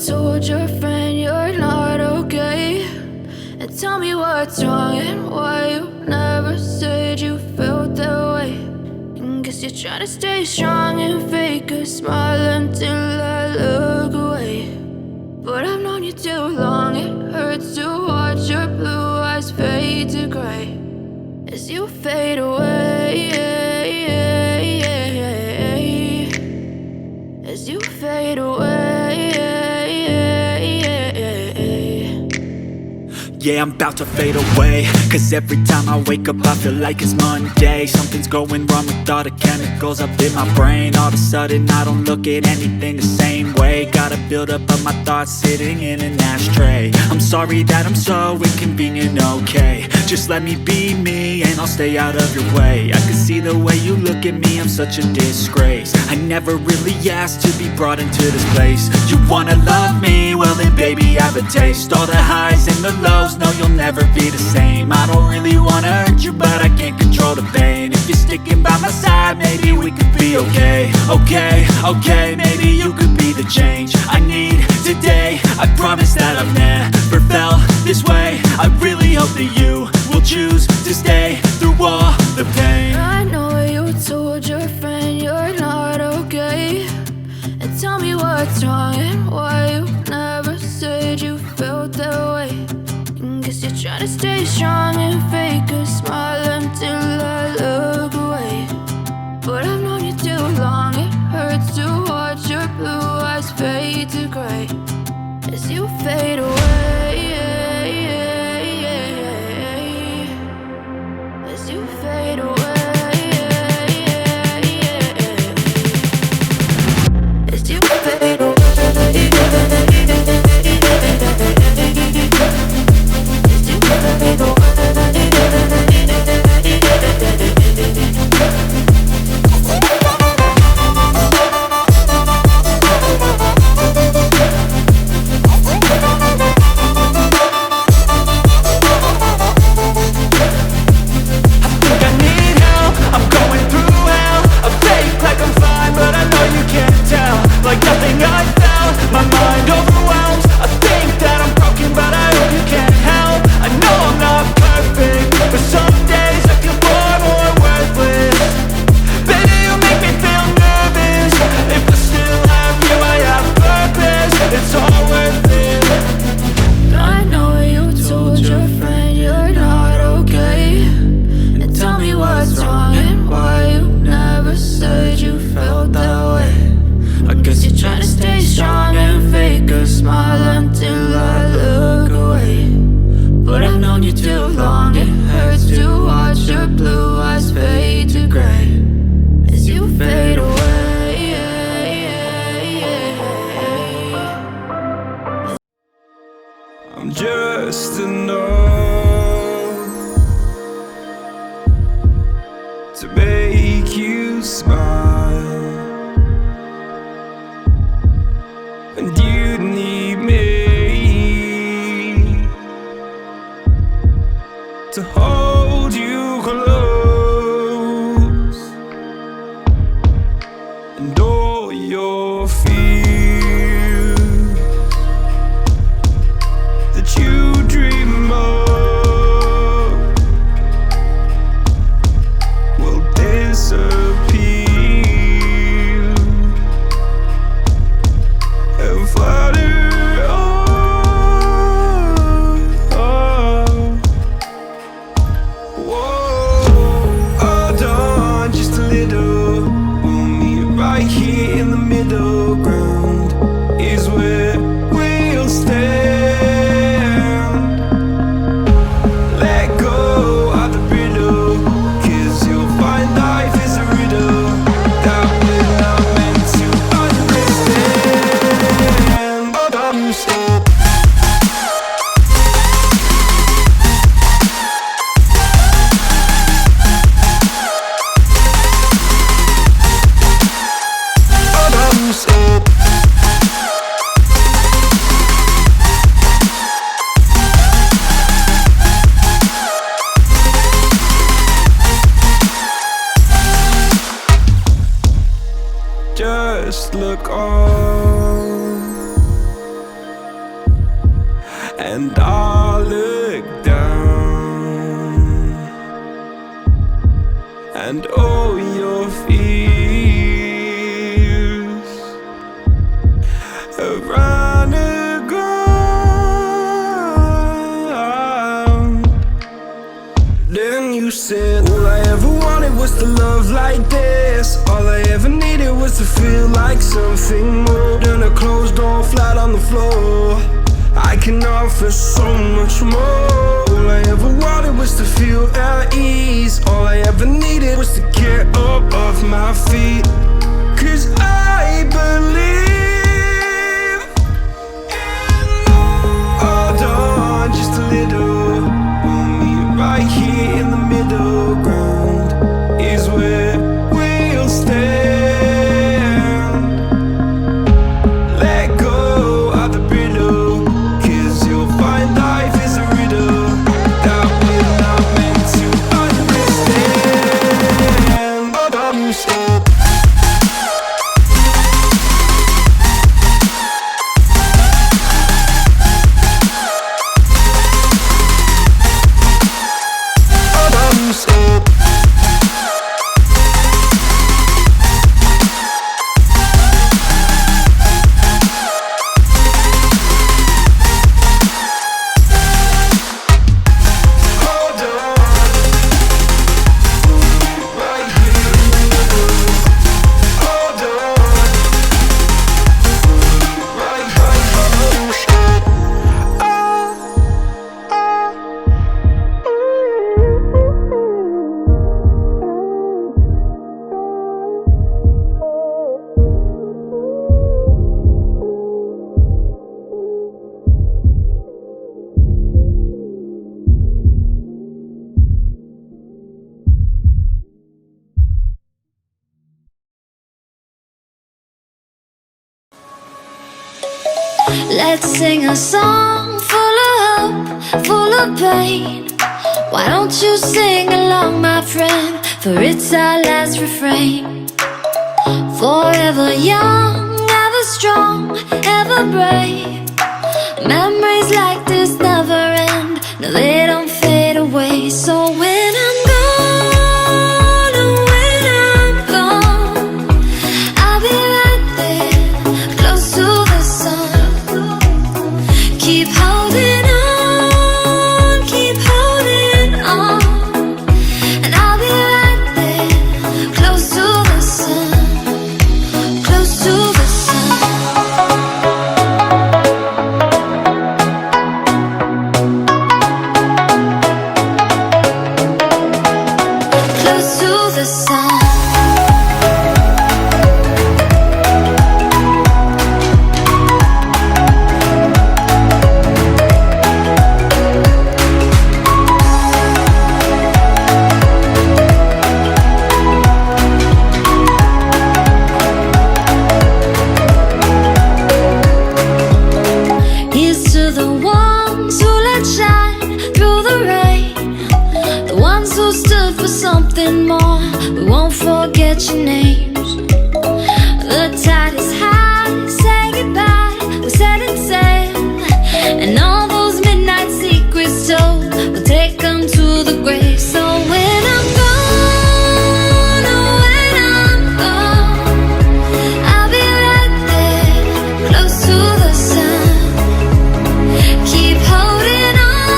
told your friend you're not okay, and tell me what's wrong and why you never said you felt that way. And guess you're trying to stay strong and fake a smile until I look away. But I've known you too long, it hurts to watch your blue eyes fade to gray as you fade away, as you fade away. Yeah, I'm about to fade away, cause every time I wake up I feel like it's Monday. Something's going wrong with all the chemicals up in my brain. All of a sudden I don't look at anything the same way. Gotta build up of my thoughts sitting in an ashtray. I'm sorry that I'm so inconvenient, okay. Just let me be me and I'll stay out of your way. I can see the way you look at me, I'm such a disgrace. I never really asked to be brought into this place. You wanna love me? Well then baby I have a taste. All the highs and the lows, no you'll never be the same. I don't really wanna hurt you but I can't control the pain. If you're sticking by my side maybe we could be okay. Okay, maybe you could be the change I need today. I promise that I've never felt this way. I really hope that you will choose to stay through all the pain. I know you told your friend you're not okay, and tell me what's wrong and why you never said you felt that way. And guess you're trying to stay strong and fake a smile until I look away. But I've known you too long, it hurts to watch your blue eyes fade to gray as you fade away, as you fade away, as you fade away. I'm just enough to make you smile, and you need me to hold you close, and all your fears that you dream of will disappear and fly and I look down, and all your fears around the ground. Then you said, all I ever wanted was to love like this. All I ever needed was to feel like something more than a closed door flat on the floor. I can offer so much more. All I ever wanted was to feel at ease. All I ever needed was to get up off my feet. 'Cause I believe in love. Hold on just a little. We'll meet right here in the middle ground is where we'll stand. Let go of the brittle, 'cause you'll find life is a riddle that we're not meant to understand. But I'm still Let's sing a song full of hope, full of pain. Why don't you sing along, my friend? For it's our last refrain. Forever young, ever strong, ever brave. Memories like this never end. No, they don't fade away. So when I'm gone, oh, when I'm gone, I'll be right there, close to the sun. Keep holding on, keep holding on, and I'll be right there, close to the sun, close to the sun. Close to the sun. Here's to the ones who let shine through the rain, the ones who stood for something more. We won't forget your names. The tide is high, say goodbye, we're setting sail, and all those midnight secrets told, we'll take them to the grave. So when I'm gone, oh, when I'm gone, I'll be right there, close to the sun. Keep holding on,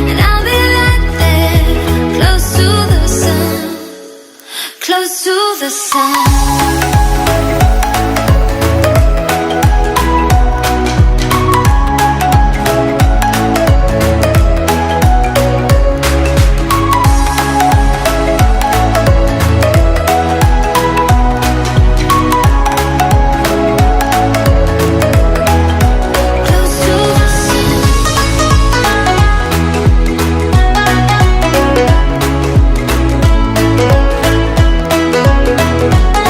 and I'll be right there, close to the sun, close to the sun. Close to the sun.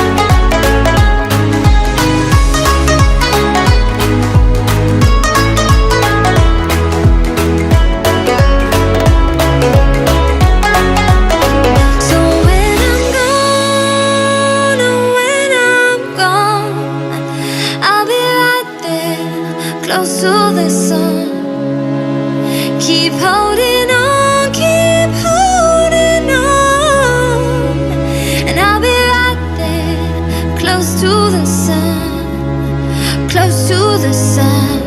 Close close to the sun. Keep holding on, keep holding on, and I'll be right there, close to the sun, close to the sun.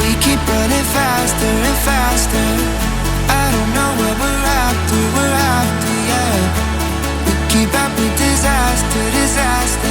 We keep running faster and faster. I don't know what we're after, yeah. We keep up with disaster, disaster.